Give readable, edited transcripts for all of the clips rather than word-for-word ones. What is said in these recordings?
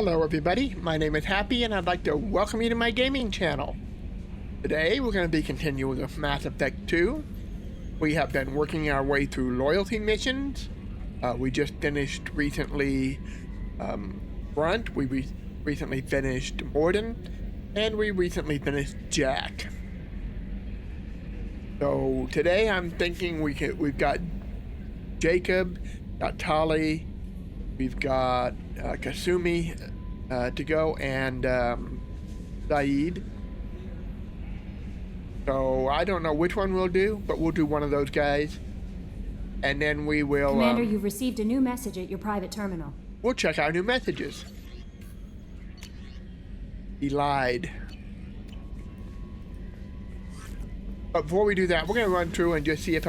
Hello everybody, my name is Happy and I'd like to welcome you to my gaming channel. Today we're going to be continuing with Mass Effect 2. We have been working our way through loyalty missions. We just finished recently Grunt, we recently finished Mordin, and we recently finished Jack. So today I'm thinking we've got Jacob, got Tali, we've got Kasumi to go, and Saeed. So I don't know which one we'll do, but we'll do one of those guys. And then we will... Commander, you've received a new message at your private terminal. We'll check our new messages. He lied. But before we do that, we're going to run through and just see if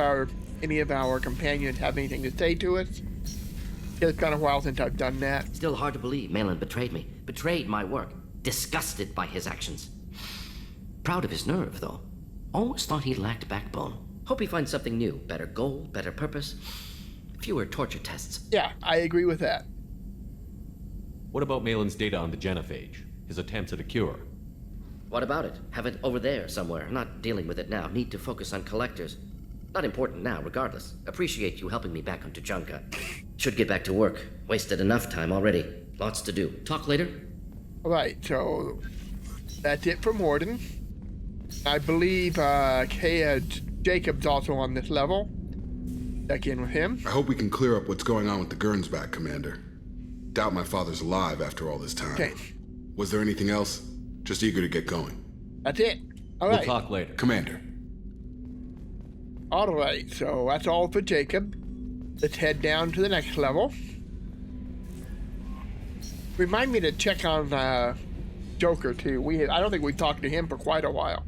any of our companions have anything to say to us. It's been a while since I've done that. Still hard to believe Malin betrayed me. Betrayed my work. Disgusted by his actions. Proud of his nerve, though. Always thought he lacked backbone. Hope he finds something new. Better goal, better purpose. Fewer torture tests. Yeah, I agree with that. What about Malin's data on the genophage? His attempts at a cure? What about it? Have it over there somewhere. Not dealing with it now. Need to focus on collectors. Not important now, regardless. Appreciate you helping me back on Tuchanka. Should get back to work. Wasted enough time already. Lots to do. Talk later? Alright, so that's it for Mordin. I believe Jacob's also on this level. Check in with him. I hope we can clear up what's going on with the Gernsback, Commander. Doubt my father's alive after all this time. Okay. Was there anything else? Just eager to get going. That's it. Alright. We'll talk later. Commander. Alright, so that's all for Jacob. Let's head down to the next level. Remind me to check on Joker too. I don't think we've talked to him for quite a while.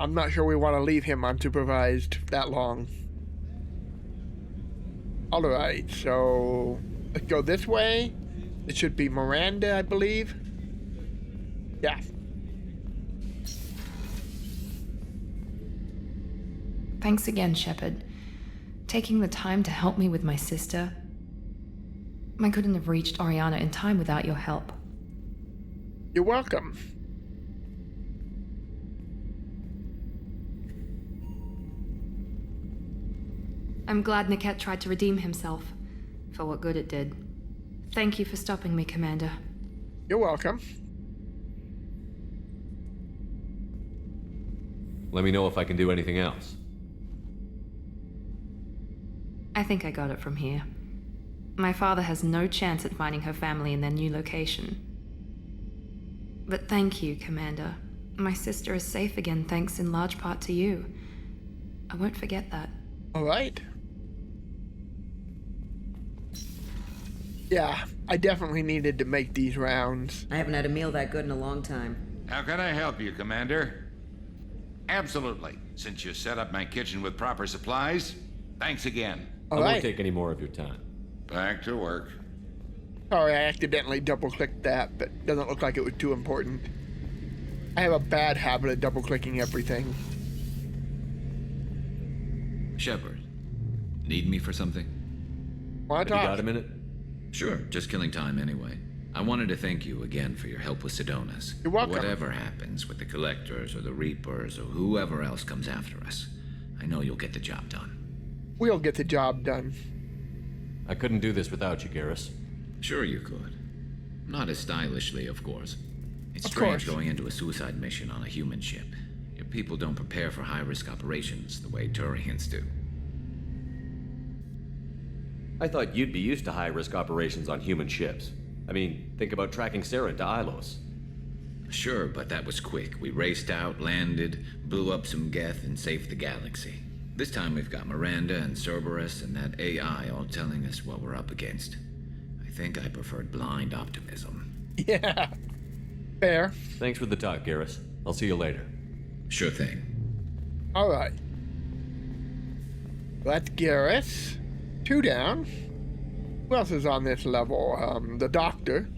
I'm not sure we want to leave him unsupervised that long. Alright, so let's go this way. It should be Miranda, I believe. Yeah. Thanks again, Shepard. Taking the time to help me with my sister. I couldn't have reached Oriana in time without your help. You're welcome. I'm glad Niket tried to redeem himself, for what good it did. Thank you for stopping me, Commander. You're welcome. Let me know if I can do anything else. I think I got it from here. My father has no chance at finding her family in their new location. But thank you, Commander. My sister is safe again thanks in large part to you. I won't forget that. Alright. Yeah, I definitely needed to make these rounds. I haven't had a meal that good in a long time. How can I help you, Commander? Absolutely. Since you set up my kitchen with proper supplies, thanks again. I won't Alright. take any more of your time. Back to work. Sorry, I accidentally double-clicked that, but doesn't look like it was too important. I have a bad habit of double-clicking everything. Shepard, need me for something? Wanna Have you got talk? a minute? Sure, just killing time anyway. I wanted to thank you again for your help with Sidonis. You're welcome. Whatever happens with the Collectors or the Reapers or whoever else comes after us, I know you'll get the job done. We'll get the job done. I couldn't do this without you, Garrus. Sure you could. Not as stylishly, of course. It's Of strange course. going into a suicide mission on a human ship. Your people don't prepare for high-risk operations the way Turians do. I thought you'd be used to high-risk operations on human ships. I mean, think about tracking Sarah to Ilos. Sure, but that was quick. We raced out, landed, blew up some Geth, and saved the galaxy. This time we've got Miranda and Cerberus and that AI all telling us what we're up against. I think I preferred blind optimism. Yeah. Fair. Thanks for the talk, Garrus. I'll see you later. Sure thing. Alright. That's Garrus. 2 down. Who else is on this level? The Doctor.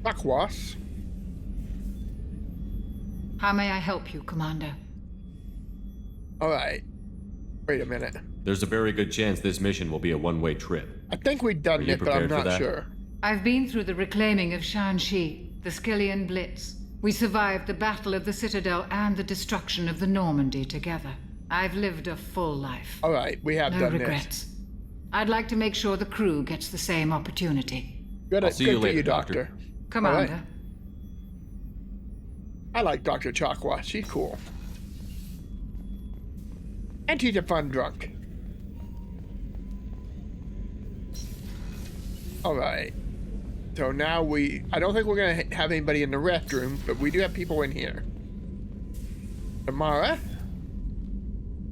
Bakwas. How may I help you, Commander? Alright. Wait a minute. There's a very good chance this mission will be a one-way trip. I think we've done Are you it, but I'm prepared for not that? sure. I've been through the reclaiming of Shanxi, the Skillian Blitz. We survived the Battle of the Citadel and the destruction of the Normandy together. I've lived a full life. All right, we have No done regrets. I'd like to make sure the crew gets the same opportunity. this. I'll see Good you for later, you, Doctor. Doctor. Commander. All right. I like Dr. Chakwa. She's cool. And she's a fun drunk. All right. So now I don't think we're going to have anybody in the restroom, but we do have people in here. Samara?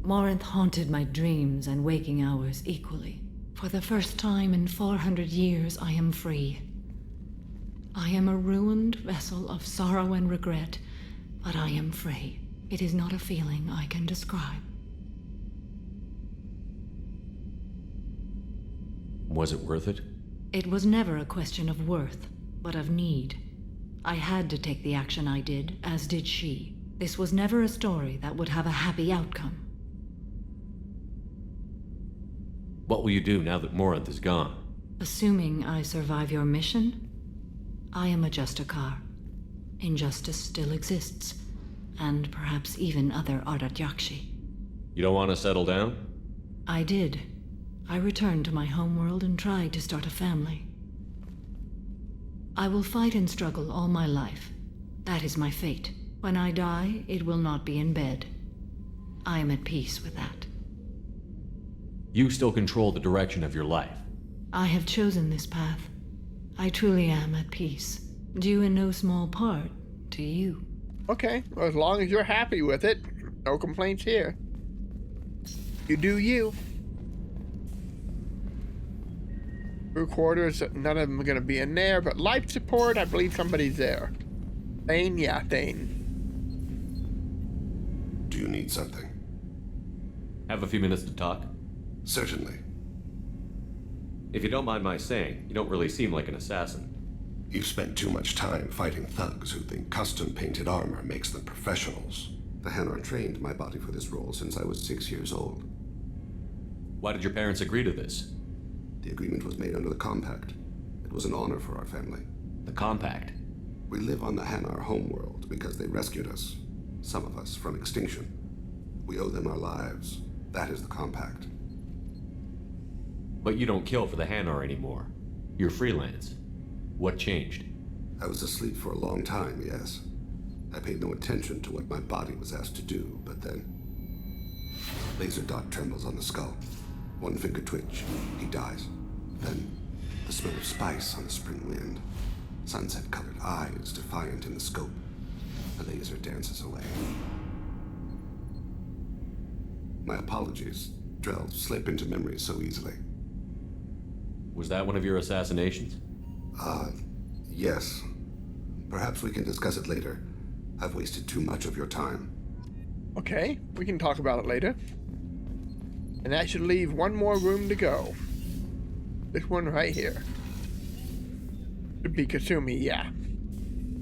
Morinth haunted my dreams and waking hours equally. For the first time in 400 years, I am free. I am a ruined vessel of sorrow and regret, but I am free. It is not a feeling I can describe. Was it worth it? It was never a question of worth, but of need. I had to take the action I did, as did she. This was never a story that would have a happy outcome. What will you do now that Morinth is gone? Assuming I survive your mission, I am a Justicar. Injustice still exists, and perhaps even other Ardatyakshi. You don't want to settle down? I did. I returned to my homeworld and tried to start a family. I will fight and struggle all my life. That is my fate. When I die, it will not be in bed. I am at peace with that. You still control the direction of your life. I have chosen this path. I truly am at peace, due in no small part to you. Okay, well, as long as you're happy with it, no complaints here. You do you. Crew quarters, none of them are going to be in there, but life support, I believe somebody's there. Thane? Yeah, Thane. Do you need something? Have a few minutes to talk? Certainly. If you don't mind my saying, you don't really seem like an assassin. You've spent too much time fighting thugs who think custom-painted armor makes them professionals. The Hanar trained my body for this role since I was 6 years old. Why did your parents agree to this? The agreement was made under the Compact. It was an honor for our family. The Compact? We live on the Hanar homeworld because they rescued us. Some of us from extinction. We owe them our lives. That is the Compact. But you don't kill for the Hanar anymore. You're freelance. What changed? I was asleep for a long time, yes. I paid no attention to what my body was asked to do, but then... Laser dot trembles on the skull. One finger twitch. He dies. Then, the smell of spice on the spring wind. Sunset-colored eyes defiant in the scope. The laser dances away. My apologies. Drell slip into memory so easily. Was that one of your assassinations? Yes. Perhaps we can discuss it later. I've wasted too much of your time. Okay, we can talk about it later. And that should leave one more room to go. This one right here. Should be Kasumi, yeah.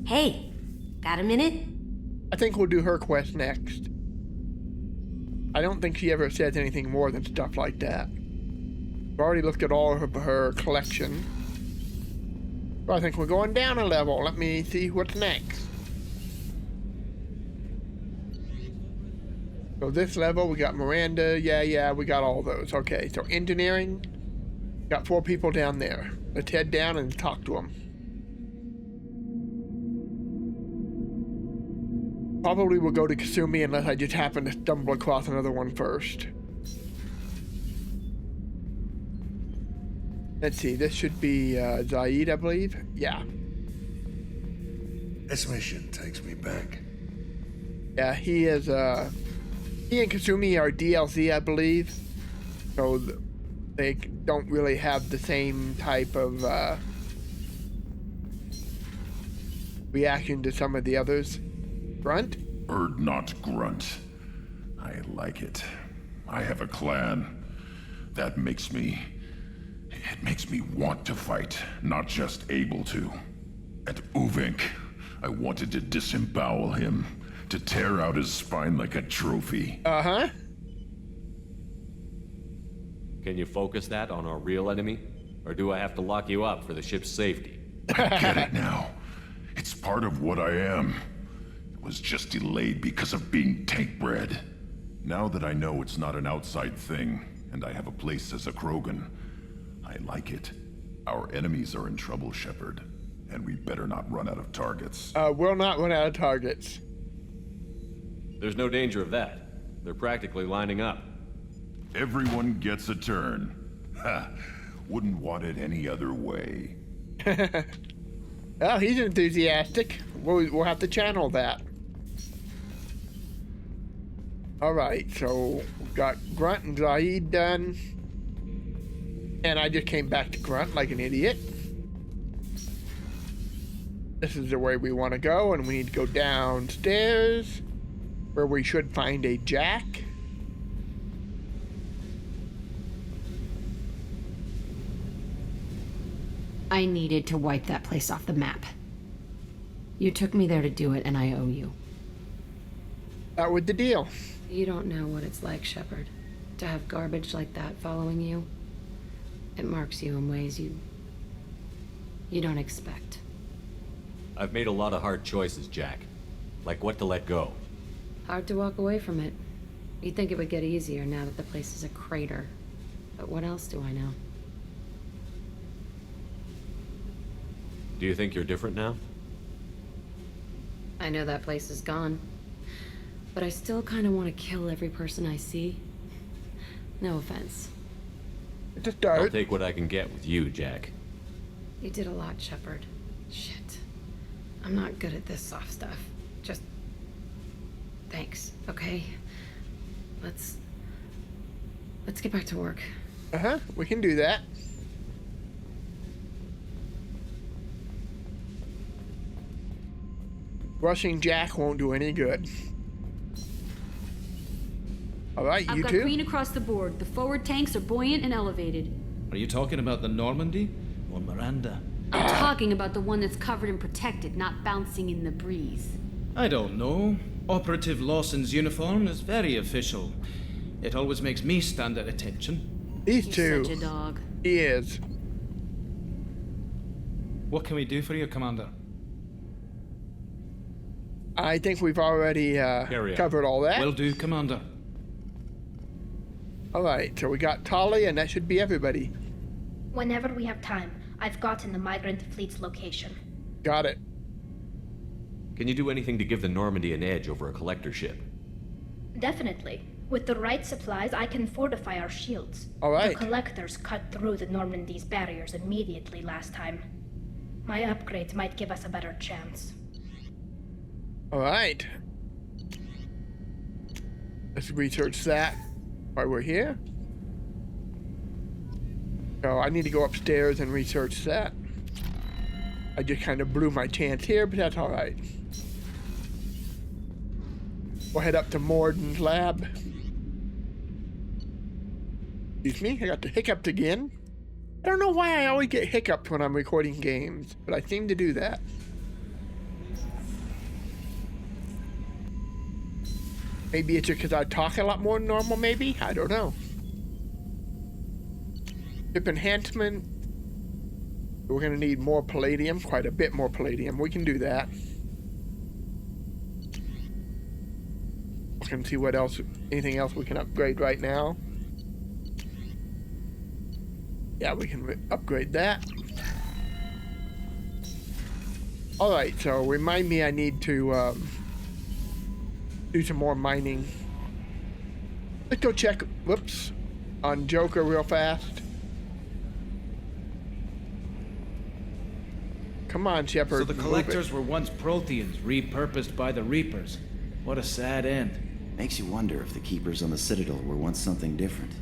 Hey, got a minute? I think we'll do her quest next. I don't think she ever says anything more than stuff like that. We've already looked at all of her collection. So I think we're going down a level. Let me see what's next. So this level, we got Miranda. Yeah, we got all those. Okay, so engineering. Got 4 people down there. Let's head down and talk to them. Probably will go to Kasumi unless I just happen to stumble across another one first. Let's see, this should be Zaid, I believe. Yeah. This mission takes me back. Yeah, he is, he and Kasumi are DLC, I believe. So they don't really have the same type of, reaction to some of the others. Grunt? Bird not grunt. I like it. I have a clan. That makes me... It makes me want to fight, not just able to. At Uvink, I wanted to disembowel him, to tear out his spine like a trophy. Uh-huh. Can you focus that on our real enemy? Or do I have to lock you up for the ship's safety? I get it now. It's part of what I am. It was just delayed because of being tank bred. Now that I know it's not an outside thing, and I have a place as a Krogan, I like it. Our enemies are in trouble, Shepard, and we better not run out of targets. We'll not run out of targets. There's no danger of that. They're practically lining up. Everyone gets a turn. Ha! Wouldn't want it any other way. Well, he's enthusiastic. We'll have to channel that. Alright, so we've got Grunt and Zaid done. And I just came back to Grunt like an idiot. This is the way we want to go, and we need to go downstairs, where we should find a jack. I needed to wipe that place off the map. You took me there to do it, and I owe you. That was the deal. You don't know what it's like, Shepard, to have garbage like that following you. It marks you in ways you don't expect. I've made a lot of hard choices, Jack. Like what to let go. Hard to walk away from it. You'd think it would get easier now that the place is a crater. But what else do I know? Do you think you're different now? I know that place is gone. But I still kind of want to kill every person I see. No offense. I'll take what I can get with you, Jack. You did a lot, Shepard. Shit. I'm not good at this soft stuff. Just... thanks, okay? Let's get back to work. Uh-huh, we can do that. Rushing Jack won't do any good. Alright, you I've got two. green across the board. The forward tanks are buoyant and elevated. Are you talking about the Normandy or Miranda? I'm talking about the one that's covered and protected, not bouncing in the breeze. I don't know. Operative Lawson's uniform is very official. It always makes me stand at attention. These You're two. such a dog. He is. What can we do for you, Commander? I think we've already covered all that. Will do, Commander. Alright, so we got Tali, and that should be everybody. Whenever we have time, I've gotten the migrant fleet's location. Got it. Can you do anything to give the Normandy an edge over a collector ship? Definitely. With the right supplies, I can fortify our shields. All right. The collectors cut through the Normandy's barriers immediately last time. My upgrades might give us a better chance. Alright. Let's research that while we're here. So I need to go upstairs and research that. I just kind of blew my chance here, but that's alright. We'll head up to Mordin's lab. Excuse me, I got the hiccups again. I don't know why I always get hiccups when I'm recording games, but I seem to do that. Maybe it's just because I talk a lot more than normal, maybe? I don't know. Ship enhancement. We're going to need more palladium, quite a bit more palladium. We can do that. We can see what else, anything else we can upgrade right now. Yeah, we can upgrade that. Alright, so remind me I need to do some more mining. Let's go check, whoops, on Joker real fast. Come on, Shepard. So the collectors were once Protheans, repurposed by the Reapers. What a sad end. Makes you wonder if the Keepers on the Citadel were once something different.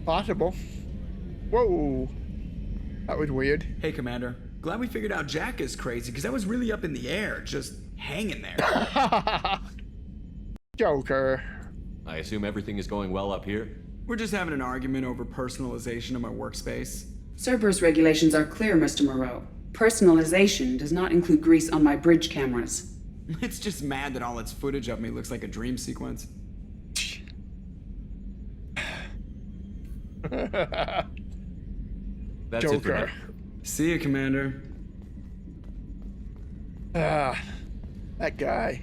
Possible. Whoa. That was weird. Hey, Commander. Glad we figured out Jack is crazy, because that was really up in the air, just hanging there. Joker. I assume everything is going well up here? We're just having an argument over personalization of my workspace. Cerberus regulations are clear, Mr. Moreau. Personalization does not include grease on my bridge cameras. It's just mad that all its footage of me looks like a dream sequence. That's it for Joker. me. See you, Commander. Ah, that guy.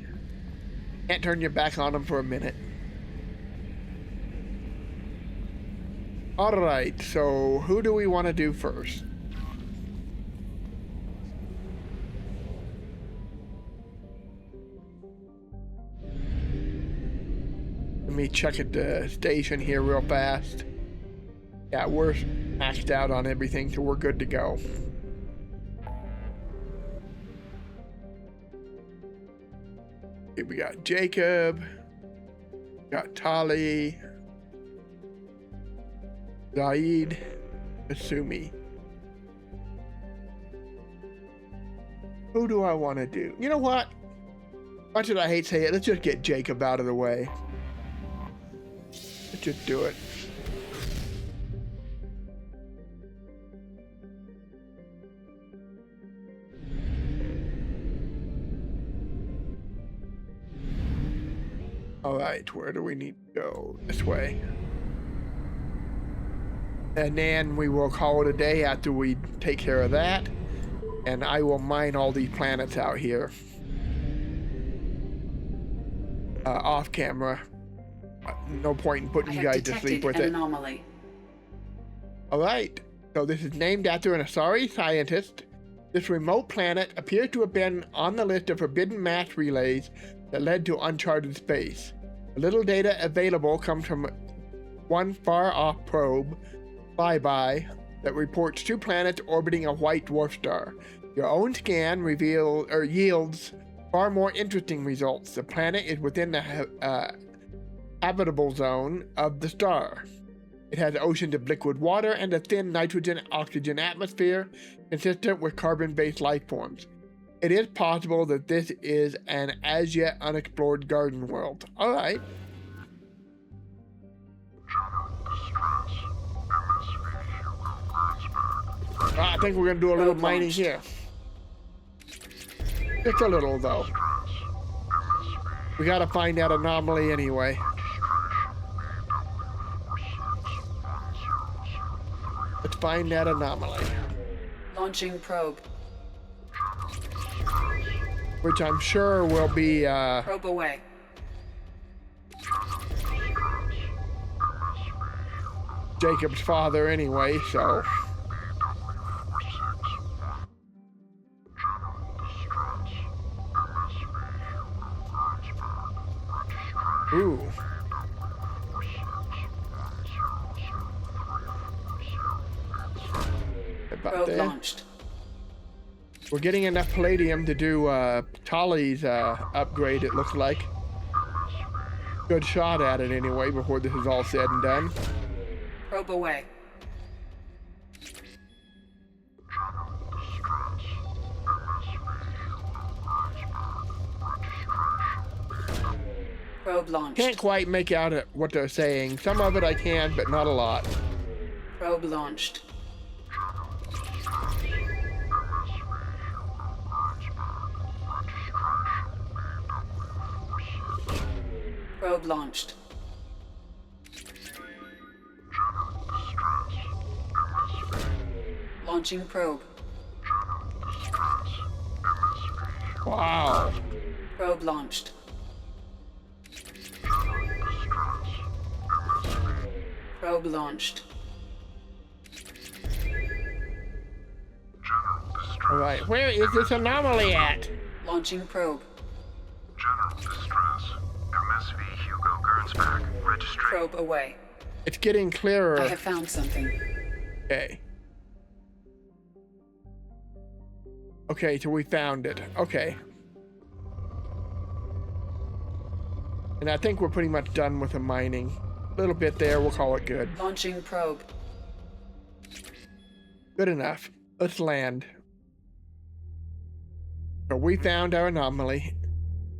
Can't turn your back on him for a minute. Alright, so who do we want to do first? Let me check at the station here real fast. Yeah, we're maxed out on everything, so we're good to go. Okay, we got Jacob, got Tali, Zaid, Asumi. Who do I want to do? You know what? Much as I hate saying it, let's just get Jacob out of the way. Let's just do it. Alright, where do we need to go? This way. And then we will call it a day after we take care of that. And I will mine all these planets out here. Off camera. No point in putting you guys to sleep with it. Anomaly. Alright, so this is named after an Asari scientist. This remote planet appears to have been on the list of forbidden mass relays that led to uncharted space. The little data available comes from one far-off probe, Flyby, that reports 2 planets orbiting a white dwarf star. Your own scan yields far more interesting results. The planet is within the habitable zone of the star. It has oceans of liquid water and a thin nitrogen-oxygen atmosphere consistent with carbon-based life forms. It is possible that this is an as-yet unexplored garden world. Alright. I think we're going to do a little mining here. Just a little, though. We got to find that anomaly anyway. Let's find that anomaly. Launching probe. Which I'm sure will be, Probe away. Jacob's father anyway, so... Ooh. About Probe there. launched. We're getting enough palladium to do Tali's upgrade, it looks like. Good shot at it anyway before this is all said and done. Probe away. Probe launched. Can't quite make out what they're saying. Some of it I can, but not a lot. Probe launched. Probe launched. Launching probe. Wow. Probe launched. Probe launched. Alright, where is this anomaly at? Launching probe. General distress. MSV Hugo Gernsback. Registration. Probe away. It's getting clearer. I have found something. Okay. Okay, so we found it. Okay. And I think we're pretty much done with the mining. A little bit there, we'll call it good. Launching probe. Good enough. Let's land. So we found our anomaly.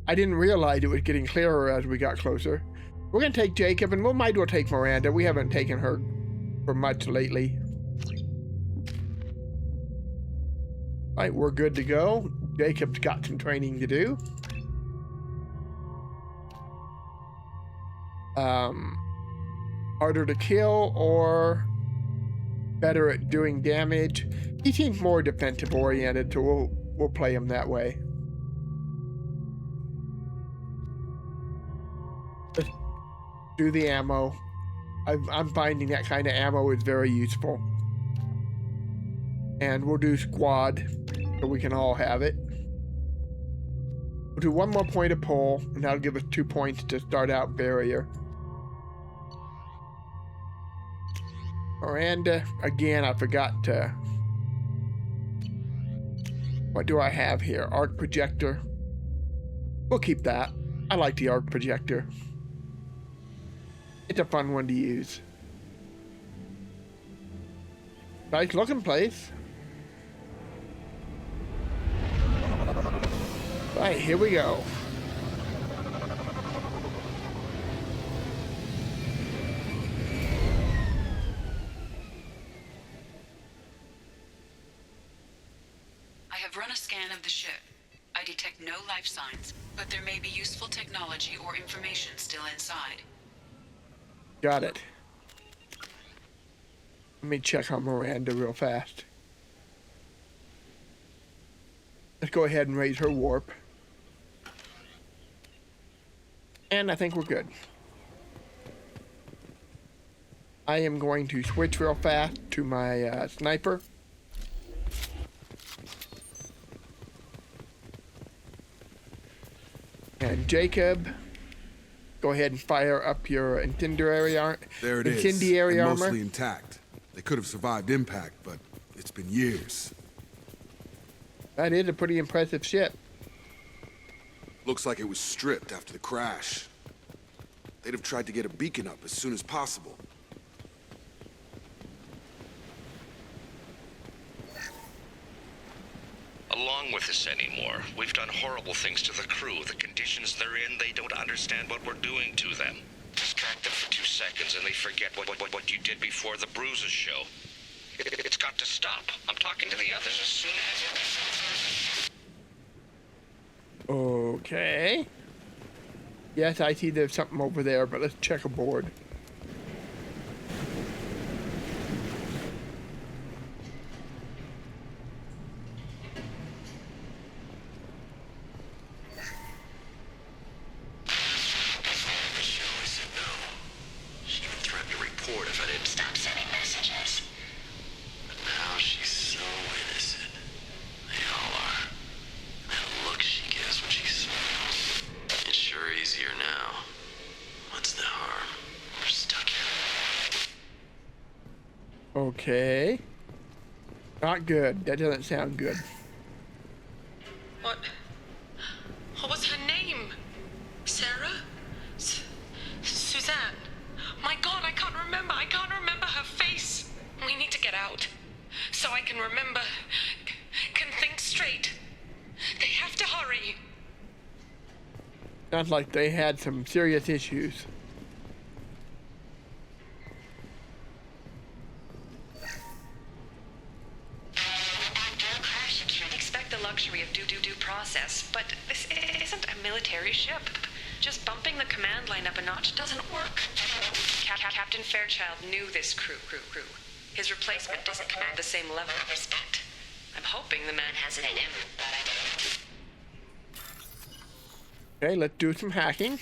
I didn't realize it was getting clearer as we got closer. We're gonna take Jacob and we might as well take Miranda. We haven't taken her for much lately. Right, we're good to go. Jacob's got some training to do. Harder to kill or better at doing damage. He seems more defensive oriented, so we'll play him that way. Let's do the ammo. I'm finding that kind of ammo is very useful. And we'll do squad, so we can all have it. We'll do one more point of pull, and that'll give us 2 points to start out barrier. Miranda, again, I forgot to... What do I have here? Arc projector. We'll keep that. I like the arc projector. It's a fun one to use. Nice looking place. Right, here we go. I have run a scan of the ship. I detect no life signs, but there may be useful technology or information still inside. Got it. Let me check on Miranda real fast. Let's go ahead and raise her warp. And I think we're good. I am going to switch real fast to my sniper. And Jacob, go ahead and fire up your incendiary armor. There it is. Incendiary and armor. mostly intact. They could have survived impact, but it's been years. That is a pretty impressive ship. Looks like it was stripped after the crash. They'd have tried to get a beacon up as soon as possible. Along with this anymore. We've done horrible things to the crew. The conditions they're in, they don't understand what we're doing to them. Distract them for 2 seconds and they forget what you did before the bruises show. It's got to stop. I'm talking to the others as soon as... Okay. Yes, I see there's something over there, but let's check aboard. Okay. Not good. That doesn't sound good. What was her name? Sarah? Suzanne? My God, I can't remember. I can't remember her face. We need to get out. So I can remember, can think straight. They have to hurry. Sounds like they had some serious issues. Luxury of due process, but this isn't a military ship. Just bumping the command line up a notch doesn't work. Captain Fairchild knew this crew. His replacement doesn't command the same level of respect. I'm hoping the man has it in him, but I don't. Okay, let's do some hacking.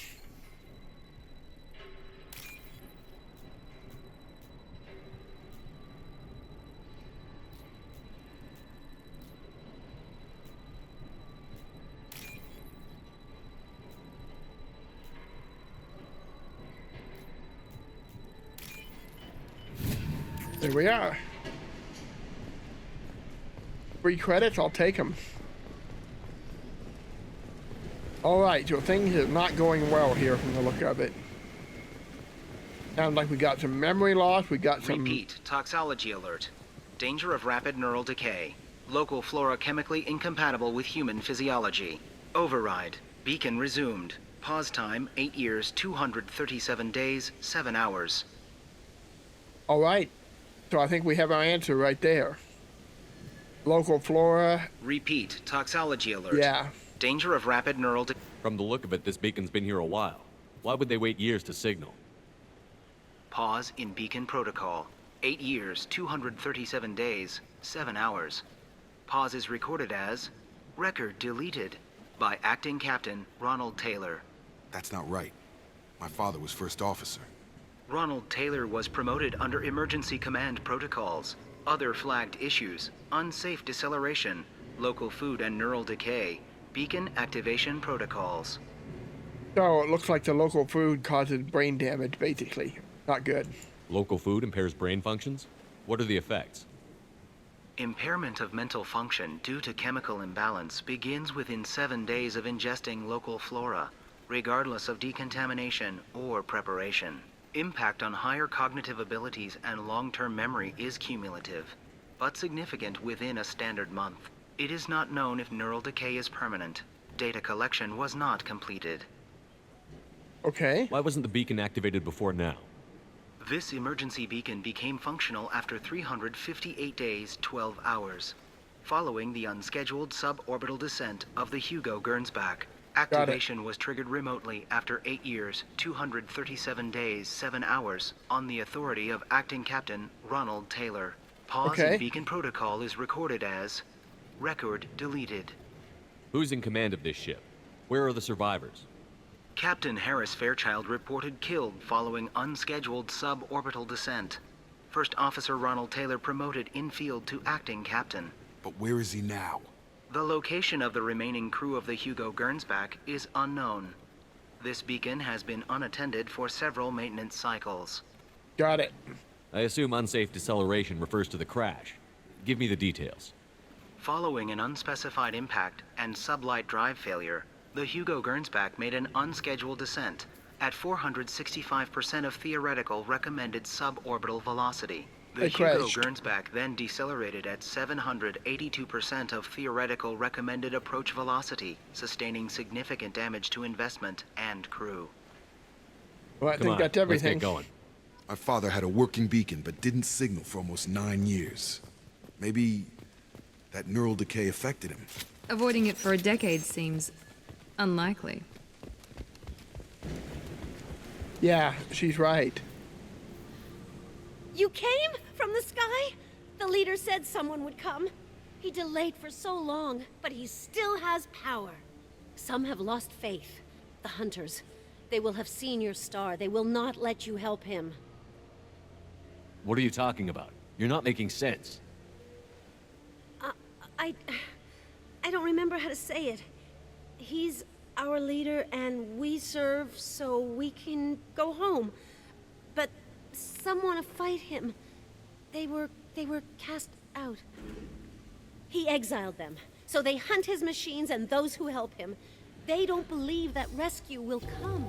There we are. 3 credits, I'll take them. Alright, so things are not going well here from the look of it. Sounds like we got some memory loss, we got some... Repeat, toxology alert. Danger of rapid neural decay. Local flora chemically incompatible with human physiology. Override. Beacon resumed. Pause time, 8 years, 237 days, 7 hours. Alright. So I think we have our answer right there. Local flora. Repeat, toxology alert. Yeah. Danger of rapid neural decay. From the look of it, this beacon's been here a while. Why would they wait years to signal? Pause in beacon protocol. 8 years, 237 days, 7 hours. Pause is recorded as record deleted by Acting Captain Ronald Taylor. That's not right. My father was first officer. Ronald Taylor was promoted under emergency command protocols. Other flagged issues: unsafe deceleration, local food and neural decay, beacon activation protocols. So it looks like the local food causes brain damage, basically. Not good. Local food impairs brain functions? What are the effects? Impairment of mental function due to chemical imbalance begins within 7 days of ingesting local flora, regardless of decontamination or preparation. Impact on higher cognitive abilities and long-term memory is cumulative, but significant within a standard month. It is not known if neural decay is permanent. Data collection was not completed. Okay. Why wasn't the beacon activated before now? This emergency beacon became functional after 358 days, 12 hours, following the unscheduled suborbital descent of the Hugo Gernsback. Activation was triggered remotely after 8 years, 237 days, 7 hours, on the authority of Acting Captain Ronald Taylor. Pause in beacon protocol is recorded as record deleted. Who's in command of this ship? Where are the survivors? Captain Harris Fairchild reported killed following unscheduled suborbital descent. First Officer Ronald Taylor promoted in-field to acting captain. But where is he now? The location of the remaining crew of the Hugo Gernsback is unknown. This beacon has been unattended for several maintenance cycles. Got it. I assume unsafe deceleration refers to the crash. Give me the details. Following an unspecified impact and sublight drive failure, the Hugo Gernsback made an unscheduled descent at 465% of theoretical recommended suborbital velocity. The Hugo Gernsback then decelerated at 782% of theoretical recommended approach velocity, sustaining significant damage to investment and crew. Well, I think that's everything. Let's get going. My father had a working beacon, but didn't signal for almost 9 years. Maybe that neural decay affected him. Avoiding it for a decade seems unlikely. Yeah, she's right. You came from the sky? The leader said someone would come. He delayed for so long, but he still has power. Some have lost faith. The hunters. They will have seen your star. They will not let you help him. What are you talking about? You're not making sense. I don't remember how to say it. He's our leader and we serve so we can go home. But some want to fight him. They were cast out. He exiled them, so they hunt his machines and those who help him. They don't believe that rescue will come.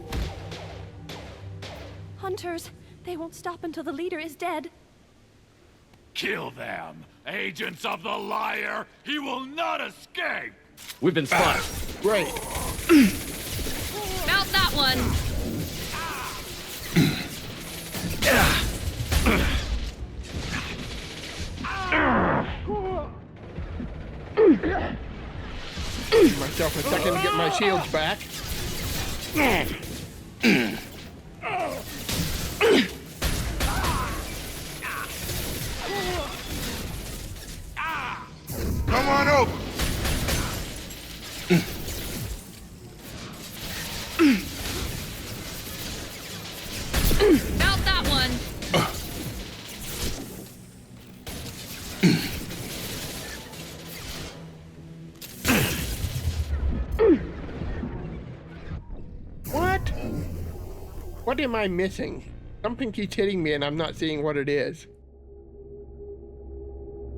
Hunters, they won't stop until the leader is dead. Kill them! Agents of the liar! He will not escape! We've been spotted. Great. Mount that one! Give myself a second to get my shields back. Come on over! Mount that one! What? What am I missing? Something keeps hitting me and I'm not seeing what it is.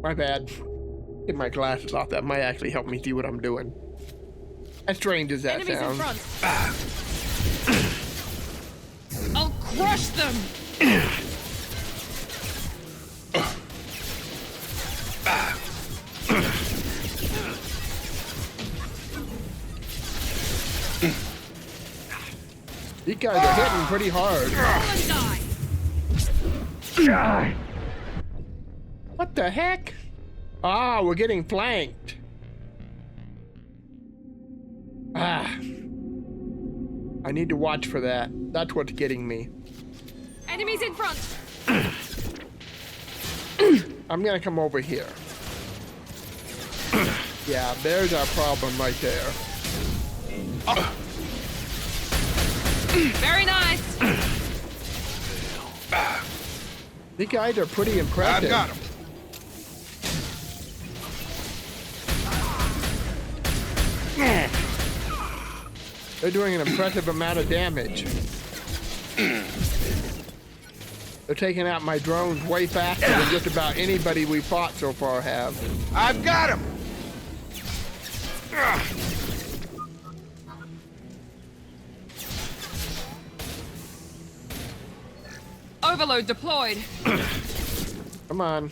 My bad. Get my glasses off. That might actually help me see what I'm doing. As strange as that Enemies sounds. in front. I'll crush them! These guys are hitting pretty hard. What the heck? Ah, we're getting flanked. Ah. I need to watch for that. That's what's getting me. Enemies in front! I'm gonna come over here. Yeah, there's our problem right there. Very nice. These guys are pretty impressive. I've got him. They're doing an impressive amount of damage. They're taking out my drones way faster than just about anybody we fought so far have. I've got him! Overload deployed. Come on.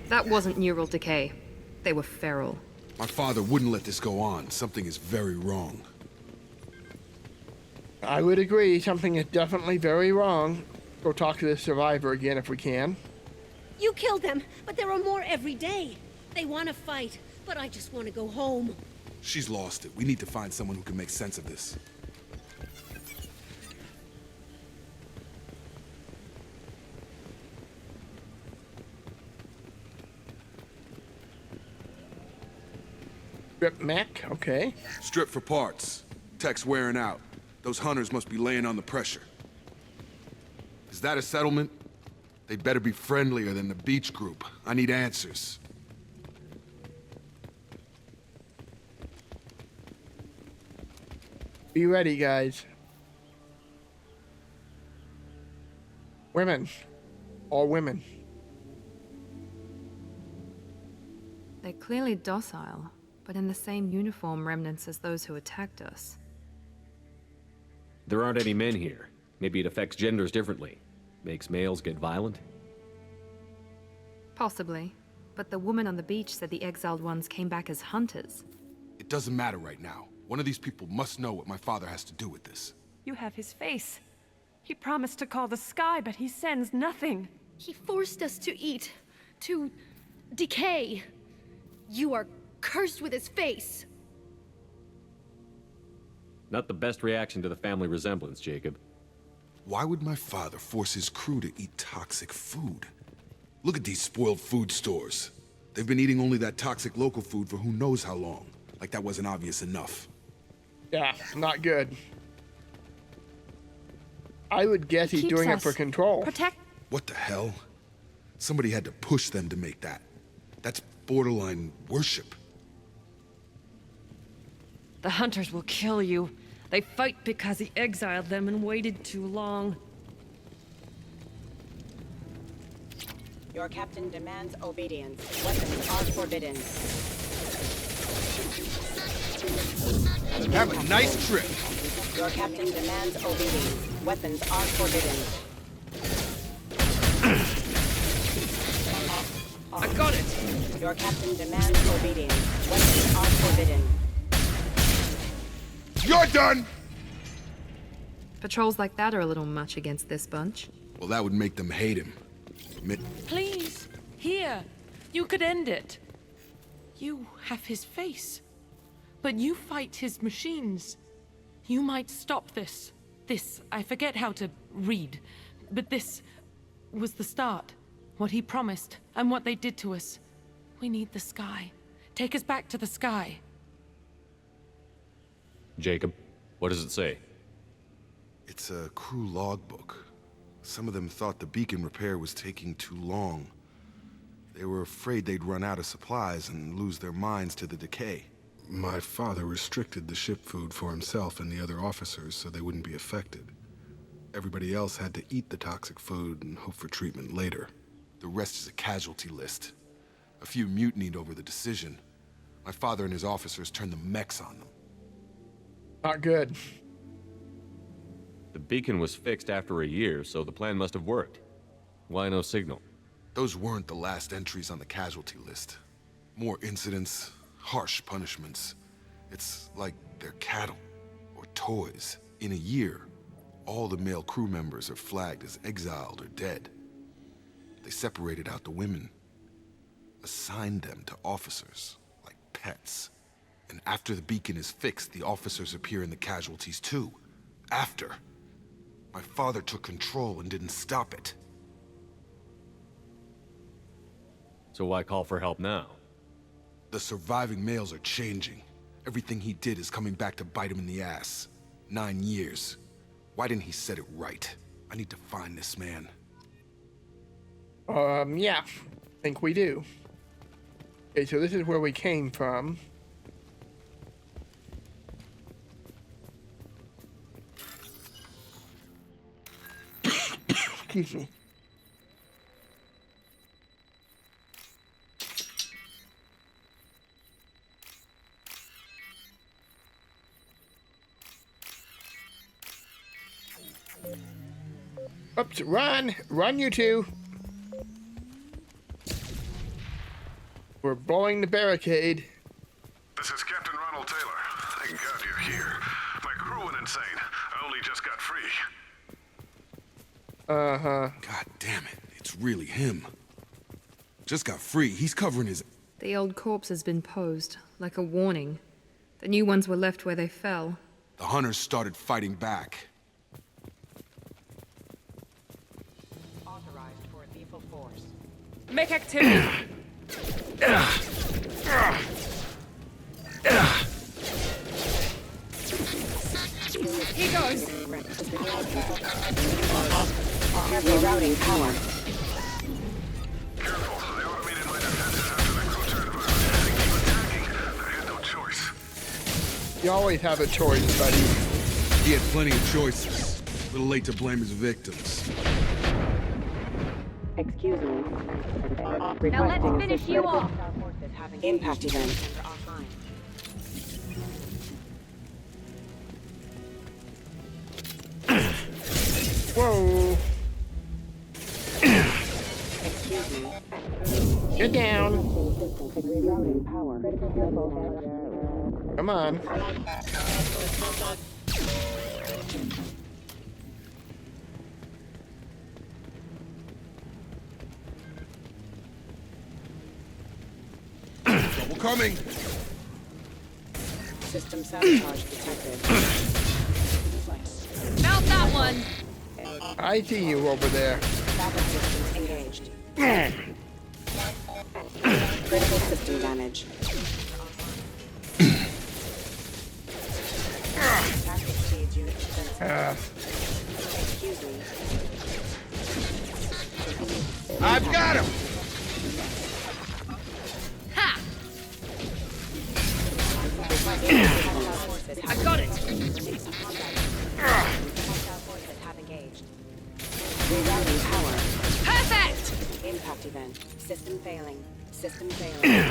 That wasn't neural decay. They were feral. My father wouldn't let this go on. Something is very wrong. I would agree. Something is definitely very wrong. Go talk to the survivor again if we can. You killed them, but there are more every day. They want to fight, but I just want to go home. She's lost it. We need to find someone who can make sense of this. Strip mech, okay. Strip for parts. Tech's wearing out. Those hunters must be laying on the pressure. Is that a settlement? They'd better be friendlier than the beach group. I need answers. Be ready, guys. Women. All women. They're clearly docile, but in the same uniform remnants as those who attacked us. There aren't any men here. Maybe it affects genders differently. Makes males get violent? Possibly. But the woman on the beach said the exiled ones came back as hunters. It doesn't matter right now. One of these people must know what my father has to do with this. You have his face. He promised to call the sky, but he sends nothing. He forced us to eat, to decay. You are cursed with his face. Not the best reaction to the family resemblance, Jacob. Why would my father force his crew to eat toxic food? Look at these spoiled food stores. They've been eating only that toxic local food for who knows how long. Like that wasn't obvious enough. Yeah, not good. I would guess he's doing it for control. What the hell? Somebody had to push them to make that. That's borderline worship. The hunters will kill you. They fight because he exiled them and waited too long. Your captain demands obedience. Weapons are forbidden. Have a nice trip. Your captain demands obedience. Weapons are forbidden. I got it. Your captain demands obedience. Weapons are forbidden. You're done! Patrols like that are a little much against this bunch. Well, that would make them hate him. Please, here. You could end it. You have his face. But you fight his machines. You might stop this. This, I forget how to read. But this was the start. What he promised, and what they did to us. We need the sky. Take us back to the sky. Jacob, what does it say? It's a crew logbook. Some of them thought the beacon repair was taking too long. They were afraid they'd run out of supplies and lose their minds to the decay. My father restricted the ship food for himself and the other officers so they wouldn't be affected. Everybody else had to eat the toxic food and hope for treatment later. The rest is a casualty list. A few mutinied over the decision. My father and his officers turned the mechs on them. Not good. The beacon was fixed after a year, so the plan must have worked. Why no signal? Those weren't the last entries on the casualty list. More incidents, harsh punishments. It's like they're cattle or toys. In a year, all the male crew members are flagged as exiled or dead. They separated out the women, assigned them to officers, like pets. And after the beacon is fixed, the officers appear in the casualties too. After. My father took control and didn't stop it. So why call for help now? The surviving males are changing. Everything he did is coming back to bite him in the ass. 9 years. Why didn't he set it right? I need to find this man. Yeah. I think we do. Okay, so this is where we came from. Excuse me. Oops, run! Run, you two! We're blowing the barricade. This is Captain Ronald Taylor. Thank God you're here. My crew went insane. I only just got free. Uh-huh. God damn it. It's really him. Just got free. He's covering his... The old corpse has been posed, like a warning. The new ones were left where they fell. The hunters started fighting back. Authorized for lethal force. Make activity. He goes. Rerouting power. Careful. I automated my defenses after the crew turned violent. They keep attacking. I had no choice. You always have a choice, buddy. He had plenty of choices. A little late to blame his victims. Excuse me. Now let's finish you off. Impact event. Whoa. Excuse me. Get down. Come on. Trouble coming. System sabotage detected. Mount that one. I see you over there. Backup systems engaged. Critical system damage. Tactic stage unit Excuse me. I've got him! Ha! I got it. Rerouting power. Perfect. Impact event. System failing. System failing.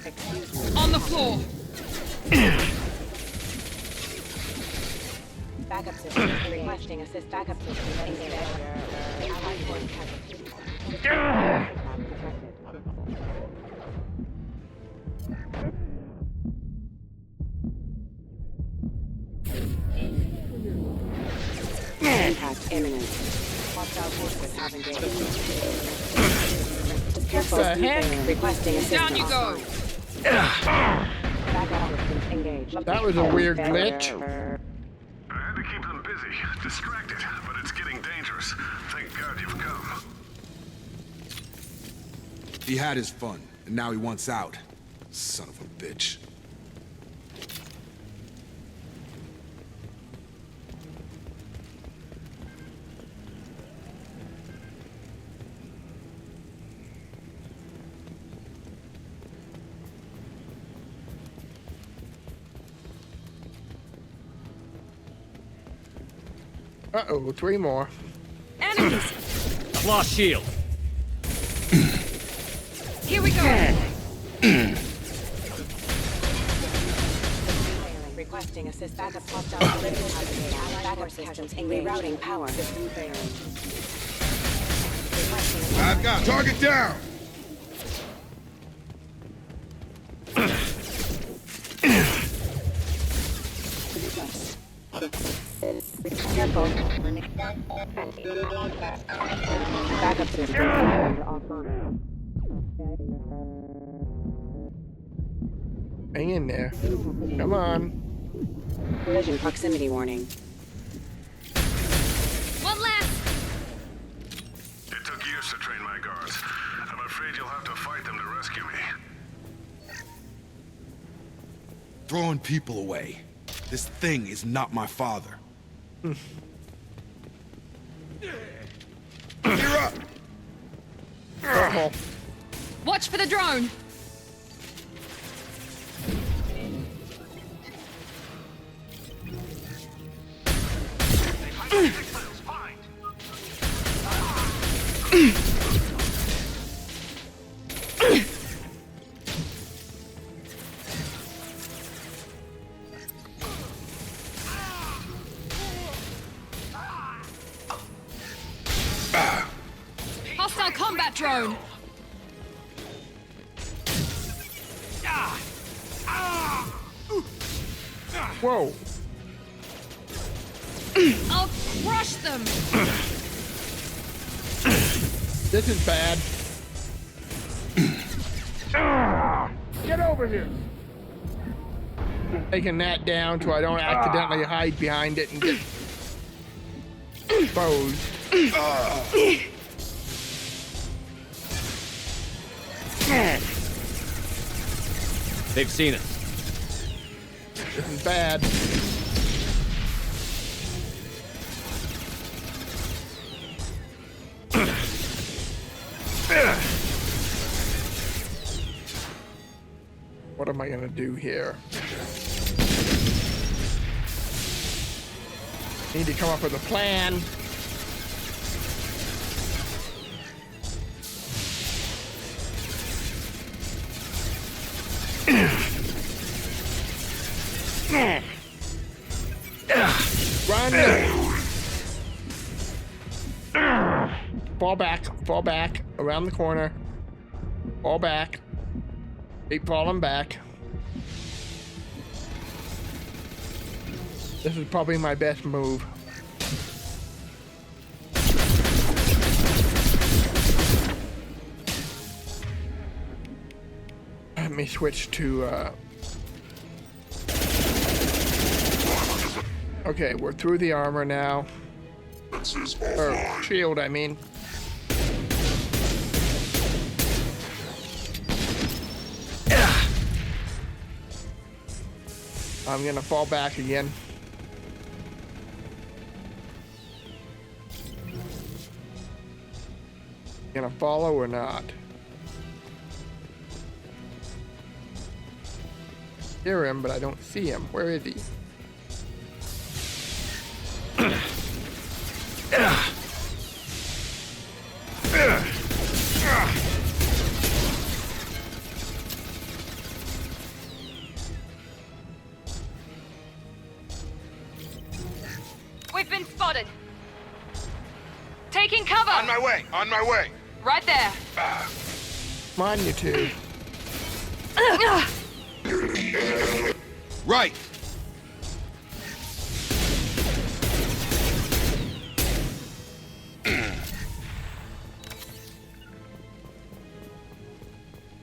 Excuse me. On the floor. Backup system. Requesting assist. Backup system. Engaged. Allied point casualty. Impact imminent. Hostile forces have engaged. Careful. What the heck? Requesting assistance. Down you go. Backup systems engaged. That was a weird glitch. I had to keep them busy, distracted, but it's getting dangerous. Thank God you've come. He had his fun, and now he wants out. Son of a bitch. Uh-oh, 3 more. Enemies. Claw shield. Here we go. Requesting assist. Backup hostile backup systems engaged. Rerouting power. System failing. I've got target down! Careful. Backup system offline. Hang in there. Come on. Collision proximity warning. One left! It took years to train my guards. I'm afraid you'll have to fight them to rescue me. Throwing people away. This thing is not my father. You're up! Uh-oh. Watch for the drone! Hostile combat drone! Whoa. I'll crush them! This is bad. Get over here. Taking that down so I don't accidentally hide behind it and get exposed. They've seen us. This is bad. What am I gonna do here? Need to come up with a plan. Run! Fall back, around the corner. Fall back. Keep falling back. This is probably my best move. Let me switch to, okay, we're through the armor now. Or shield, I mean. I'm gonna fall back again. Gonna follow or not? Hear him, but I don't see him. Where is he? We've been spotted. Taking cover. On my way, on my way. Right there. Come on, you two. Right.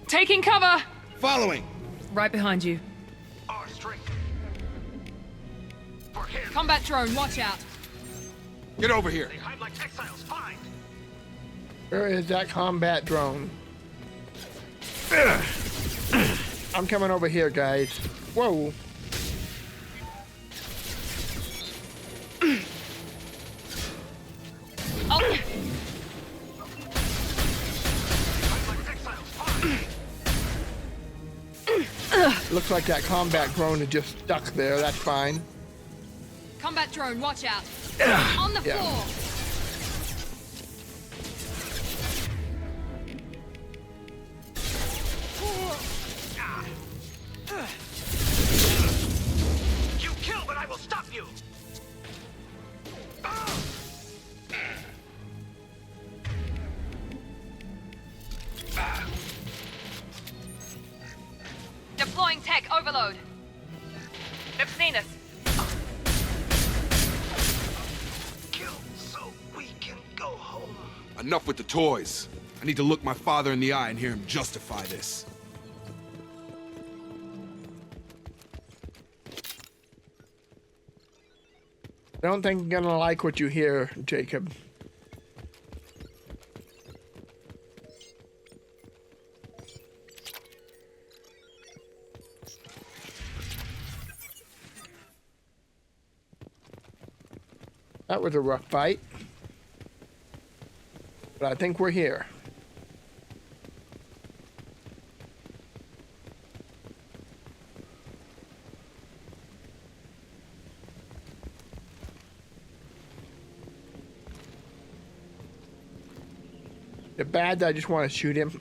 Taking cover. Following. Right behind you. Combat drone, watch out. Get over here. Where is that combat drone? I'm coming over here, guys. Whoa. Oh. Looks like that combat drone is just stuck there. That's fine. Combat drone, watch out. On the floor. You kill, but I will stop you. Deploying tech overload. They've seen us. Enough with the toys. I need to look my father in the eye and hear him justify this. I don't think you're gonna like what you hear, Jacob. That was a rough fight. But I think we're here. The bad, I just want to shoot him.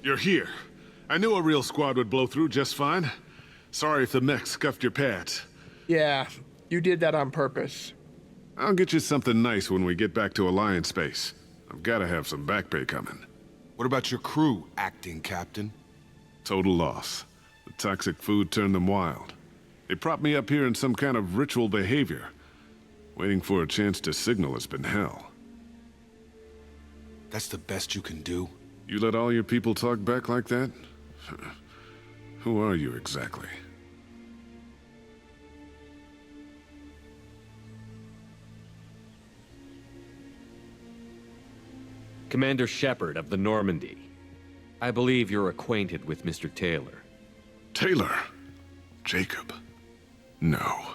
You're here. I knew a real squad would blow through just fine. Sorry if the mech scuffed your pads. Yeah, you did that on purpose. I'll get you something nice when we get back to Alliance Base. I've got to have some back pay coming. What about your crew, acting captain? Total loss. The toxic food turned them wild. They propped me up here in some kind of ritual behavior. Waiting for a chance to signal has been hell. That's the best you can do? You let all your people talk back like that? Who are you exactly? Commander Shepard of the Normandy. I believe you're acquainted with Mr. Taylor. Taylor? Jacob? No,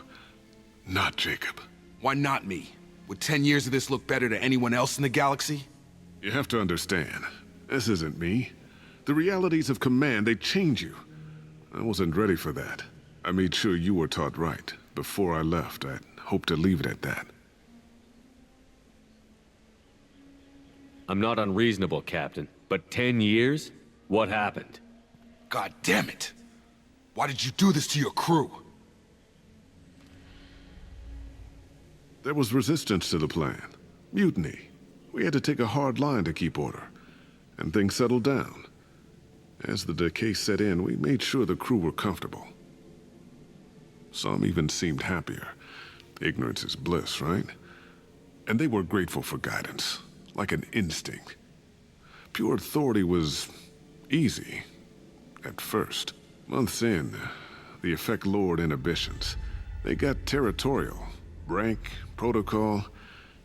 not Jacob. Why not me? Would 10 years of this look better to anyone else in the galaxy? You have to understand, this isn't me. The realities of command, they change you. I wasn't ready for that. I made sure you were taught right. Before I left, I hoped to leave it at that. I'm not unreasonable, Captain, but 10 years? What happened? God damn it! Why did you do this to your crew? There was resistance to the plan. Mutiny. We had to take a hard line to keep order. And things settled down. As the decay set in, we made sure the crew were comfortable. Some even seemed happier. Ignorance is bliss, right? And they were grateful for guidance, like an instinct. Pure authority was easy, at first. Months in, the effect lowered inhibitions. They got territorial. Rank, protocol,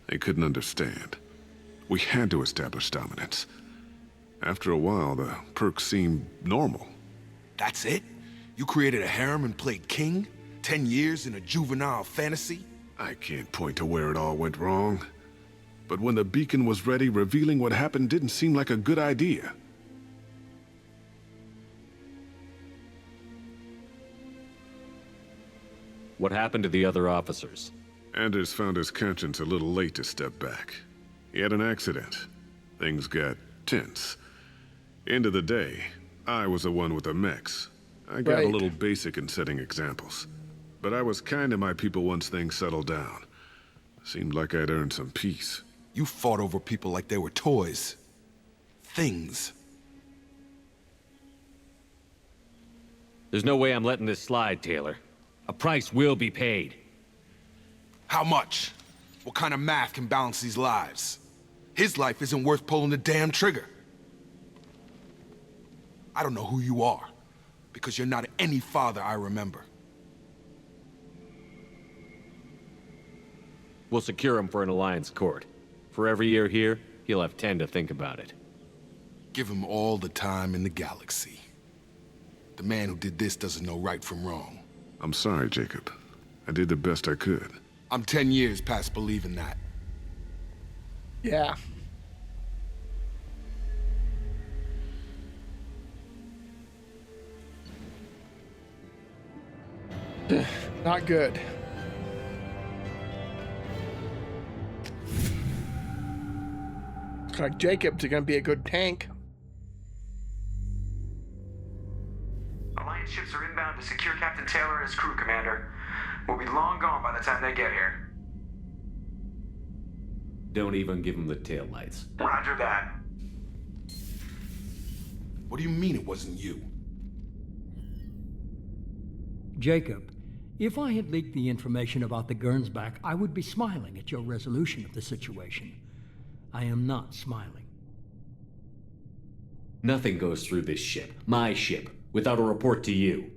they couldn't understand. We had to establish dominance. After a while, the perks seemed normal. That's it? You created a harem and played king? 10 years in a juvenile fantasy? I can't point to where it all went wrong. But when the beacon was ready, revealing what happened didn't seem like a good idea. What happened to the other officers? Anders found his conscience a little late to step back. He had an accident. Things got tense. End of the day, I was the one with the mechs. I got a little basic in setting examples. But I was kind to my people once things settled down. Seemed like I'd earned some peace. You fought over people like they were toys. Things. There's no way I'm letting this slide, Taylor. A price will be paid. How much? What kind of math can balance these lives? His life isn't worth pulling the damn trigger. I don't know who you are, because you're not any father I remember. We'll secure him for an Alliance court. For every year here, he'll have 10 to think about it. Give him all the time in the galaxy. The man who did this doesn't know right from wrong. I'm sorry, Jacob. I did the best I could. I'm 10 years past believing that. Yeah. Not good. Looks like Jacob's gonna be a good tank. Alliance ships are inbound to secure Captain Taylor and his crew, Commander. We'll be long gone by the time they get here. Don't even give him the taillights. Roger that. What do you mean it wasn't you? Jacob, If I had leaked the information about the Gernsback, I would be smiling at your resolution of the situation. I am not smiling. Nothing goes through this ship, my ship, without a report to you.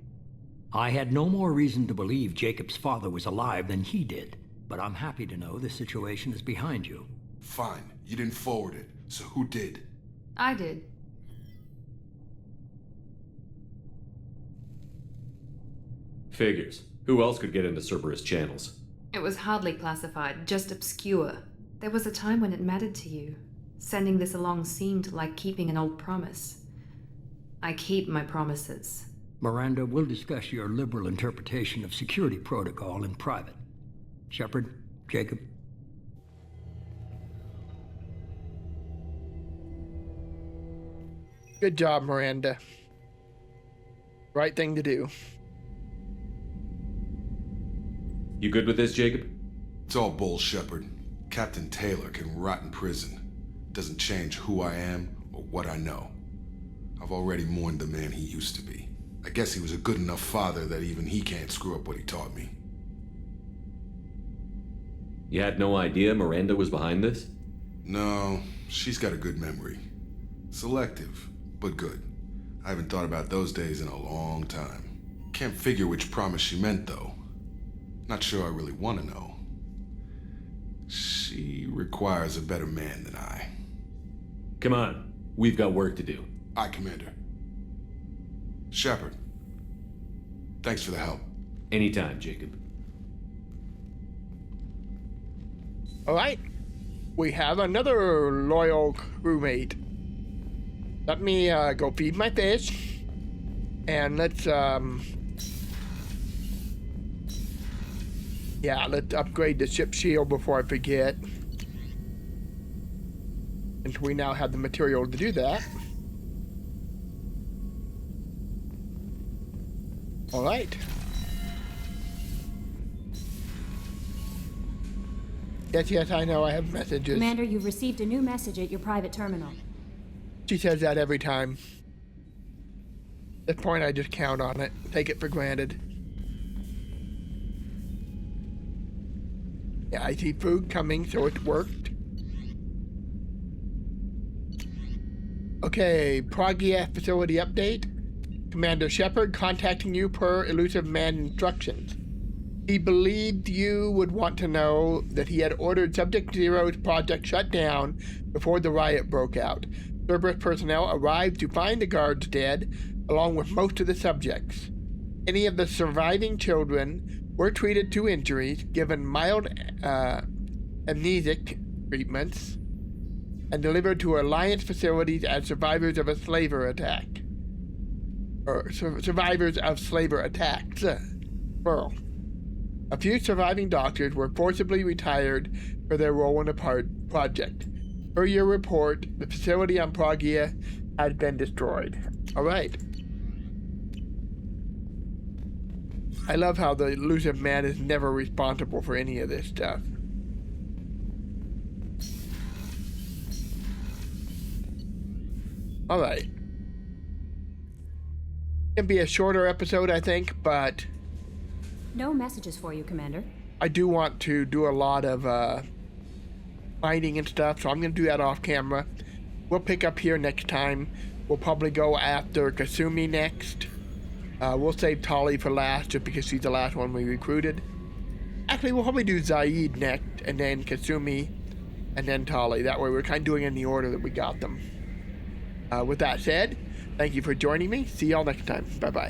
I had no more reason to believe Jacob's father was alive than he did, but I'm happy to know the situation is behind you. Fine. You didn't forward it, so who did? I did. Figures. Who else could get into Cerberus channels? It was hardly classified, just obscure. There was a time when it mattered to you. Sending this along seemed like keeping an old promise. I keep my promises. Miranda, we'll discuss your liberal interpretation of security protocol in private. Shepard, Jacob. Good job, Miranda. Right thing to do. You good with this, Jacob? It's all bull, Shepard. Captain Taylor can rot in prison. Doesn't change who I am or what I know. I've already mourned the man he used to be. I guess he was a good enough father that even he can't screw up what he taught me. You had no idea Miranda was behind this? No, she's got a good memory. Selective, but good. I haven't thought about those days in a long time. Can't figure which promise she meant, though. Not sure I really want to know. She requires a better man than I. Come on, we've got work to do. Aye, Commander. Shepard, thanks for the help. Anytime, Jacob. All right. We have another loyal crewmate. Let me go feed my fish. And let's let's upgrade the ship shield before I forget. And we now have the material to do that. All right. Yes, I know. I have messages. Commander, you've received a new message at your private terminal. She says that every time. At this point, I just count on it. Take it for granted. Yeah, I see food coming, so it worked. Okay, Pragia facility update. Commander Shepard contacting you per elusive man instructions. He believed you would want to know that he had ordered Subject Zero's project shut down before the riot broke out. Cerberus personnel arrived to find the guards dead, along with most of the subjects. Any of the surviving children were treated to injuries, given mild amnesic treatments, and delivered to Alliance facilities as survivors of a slaver attack. Survivors of slaver attacks. Plural. A few surviving doctors were forcibly retired for their role in the project. Per your report, the facility on Pragia had been destroyed. Alright. I love how the elusive man is never responsible for any of this stuff. Alright. It'll be a shorter episode, I think, but No messages for you, Commander. I do want to do a lot of finding and stuff, so I'm going to do that off camera. We'll pick up here next time. We'll probably go after Kasumi next. We'll save Tali for last, just because she's the last one we recruited. Actually, we'll probably do Zaid next, and then Kasumi, and then Tali. That way we're kind of doing it in the order that we got them. With that said, thank you for joining me. See y'all next time. Bye-bye.